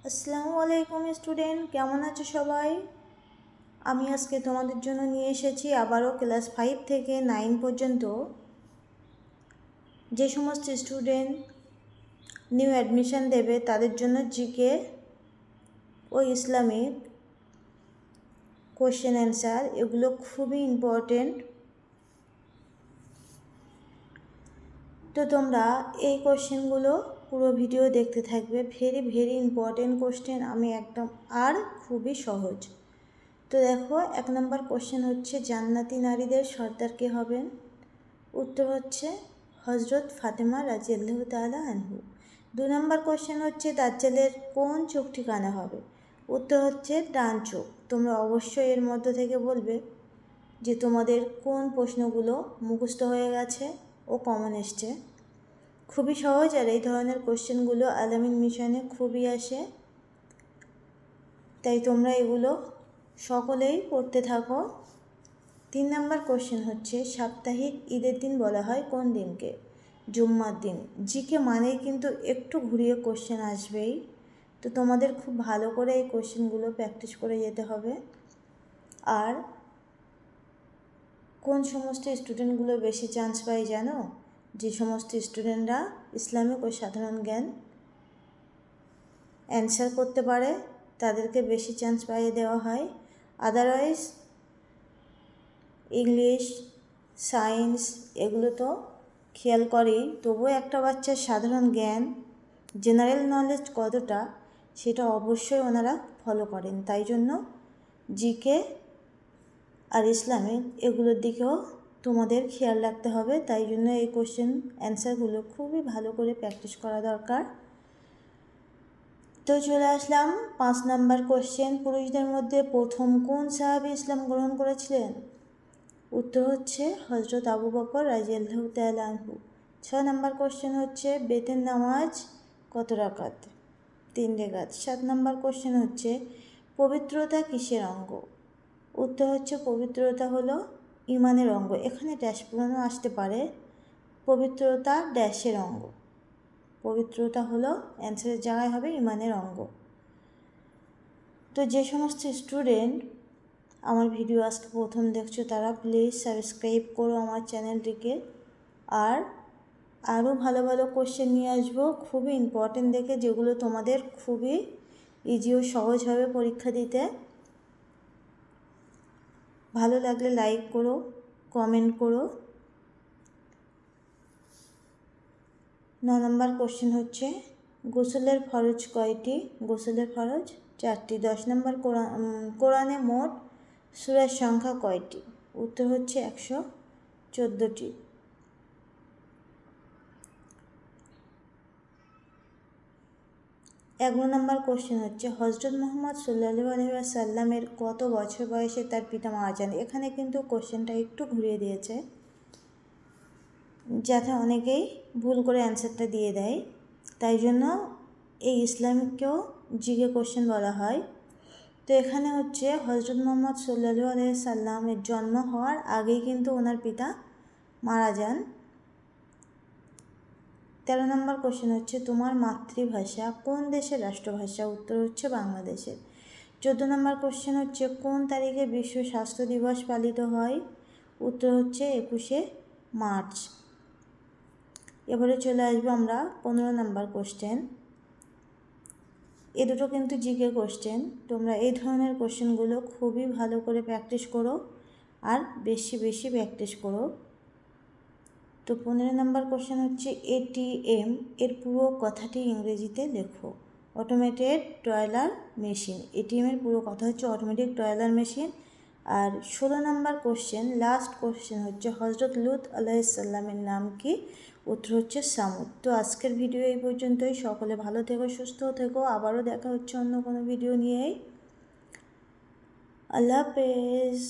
আসসালামু আলাইকুম স্টুডেন্ট, কেমন আছো সবাই? আমি আজকে তোমাদের জন্য নিয়ে এসেছি আবারও ক্লাস 5 থেকে 9 পর্যন্ত যে সমস্ত স্টুডেন্ট নিউ অ্যাডমিশন দেবে তাদের জন্য জিকে ও ইসলামিক কোশ্চেন অ্যান্সার এগুলো খুবই ইম্পর্টেন্ট। তো তোমরা এই কোশ্চেনগুলো পুরো ভিডিও দেখতে থাকবে। ভেরি ইম্পর্টেন্ট কোশ্চেন, আমি একদম আর খুবই সহজ। তো দেখো, 1 নম্বর কোশ্চেন হচ্ছে জান্নাতি নারীদের সর্দার কে হবেন? উত্তর হচ্ছে হজরত ফাতেমা রাদিয়াল্লাহু তাআলা আনহু। 2 নম্বর কোশ্চেন হচ্ছে দাজ্জালের কোন চোখটি কানা হবে? উত্তর হচ্ছে ডান চোখ। তোমরা অবশ্যই এর মধ্য থেকে বলবে যে তোমাদের কোন প্রশ্নগুলো মুখস্থ হয়ে গেছে ও কমন এসছে। খুবই সহজ, আর এই ধরনের কোশ্চেনগুলো আল-আমিন মিশনে খুবই আসে, তাই তোমরা এগুলো সকলেই পড়তে থাকো। 3 নম্বর কোশ্চেন হচ্ছে সাপ্তাহিক ঈদের দিন বলা হয় কোন দিনকে? জুম্মার দিন। জিকে মানেই কিন্তু একটু ঘুরিয়ে কোশ্চেন আসবেই, তো তোমাদের খুব ভালো করে এই কোশ্চেনগুলো প্র্যাকটিস করে যেতে হবে। আর কোন সমস্ত স্টুডেন্টগুলো বেশি চান্স পায় জানো? যে সমস্ত স্টুডেন্টরা ইসলামিক ও সাধারণ জ্ঞান অ্যান্সার করতে পারে তাদেরকে বেশি চান্স পাইয়ে দেওয়া হয়। আদারওয়াইজ ইংলিশ, সায়েন্স এগুলো তো খেয়াল করেই, তবুও একটা বাচ্চার সাধারণ জ্ঞান, জেনারেল নলেজ কতটা সেটা অবশ্যই ওনারা ফলো করেন। তাই জন্য জিকে আর ইসলামিক এগুলোর দিকেও তোমাদের খেয়াল রাখতে হবে। তাই জন্য এই কোশ্চেন অ্যান্সারগুলো খুবই ভালো করে প্র্যাকটিস করা দরকার। তো চলে আসলাম 5 নম্বর কোশ্চেন, পুরুষদের মধ্যে প্রথম কোন সাহাবী ইসলাম গ্রহণ করেছিলেন? উত্তর হচ্ছে হজরত আবু বকর রাদিয়াল্লাহু তাআলা আনহু। 6 নম্বর কোশ্চেন হচ্ছে বেতের নামাজ কত রাকাত? 3 রাকাত। 7 নম্বর কোশ্চেন হচ্ছে পবিত্রতা কিসের অঙ্গ? উত্তর হচ্ছে পবিত্রতা হলো ইমানের অঙ্গ। এখানে ড্যাশ পূরণও আসতে পারে, পবিত্রতা ড্যাশের অঙ্গ। পবিত্রতা হলো অ্যান্সারের জায়গায় হবে ইমানের অঙ্গ। তো যে সমস্ত স্টুডেন্ট আমার ভিডিও আজকে প্রথম দেখছো তারা প্লিজ সাবস্ক্রাইব করো আমার চ্যানেলটিকে। আর আরও ভালো ভালো কোশ্চেন নিয়ে আসবো, খুবই ইম্পর্টেন্ট দেখে, যেগুলো তোমাদের খুবই ইজি ও সহজ হবে পরীক্ষা দিতে। ভালো লাগলে লাইক করো, কমেন্ট করো। 9 নম্বর কোশ্চেন হচ্ছে গোসলের ফরজ কয়টি? গোসলের ফরজ 4টি। 10 নম্বর কোরআনে মোট সূরার সংখ্যা কয়টি? উত্তর হচ্ছে 114টি। 11 নম্বর কোশ্চেন হচ্ছে হজরত মুহাম্মদ সাল্লাল্লাহু আলাইহি ওয়াসাল্লামের কত বছর বয়সে তার পিতা মারা যান? এখানে কিন্তু কোশ্চেনটা একটু ঘুরিয়ে দিয়েছে, যাতে অনেকেই ভুল করে অ্যান্সারটা দিয়ে দেয়। তাই জন্য এই ইসলামিককেও জিকে কোশ্চেন বলা হয়। তো এখানে হচ্ছে হজরত মুহাম্মদ সাল্লাল্লাহু আলাইহি সাল্লামের জন্ম হওয়ার আগেই কিন্তু ওনার পিতা মারা যান। 13 নম্বর কোশ্চেন হচ্ছে তোমার মাতৃভাষা কোন দেশের রাষ্ট্রভাষা? উত্তর হচ্ছে বাংলাদেশের। 14 নম্বর কোশ্চেন হচ্ছে কোন তারিখে বিশ্ব স্বাস্থ্য দিবস পালিত হয়? উত্তর হচ্ছে 21শে মার্চ। এবারে চলে আসবো আমরা 15 নম্বর কোশ্চেন। এ দুটো কিন্তু জিকে কোশ্চেন, তোমরা এই ধরনের কোশ্চেনগুলো খুবই ভালো করে প্র্যাকটিস করো আর বেশি প্র্যাকটিস করো। তো 15 নম্বর কোশ্চেন হচ্ছে এটিএম এর পুরো কথাটি ইংরেজিতে লেখো। Automated টয়লার machine. এটিএম এর পুরো কথা হচ্ছে অটোমেটিক টয়লার মেশিন। আর 16 নম্বর কোশ্চেন, লাস্ট কোশ্চেন হচ্ছে হজরত লুত আলাইহিস সালামের নাম কি? উত্তর হচ্ছে সামুদ। তো আজকের ভিডিও এই পর্যন্তই। সকলে ভালো থেকো, সুস্থ থেকো। আবারও দেখা হচ্ছে অন্য কোনো ভিডিও নিয়েই। আল্লাহ হাফেজ।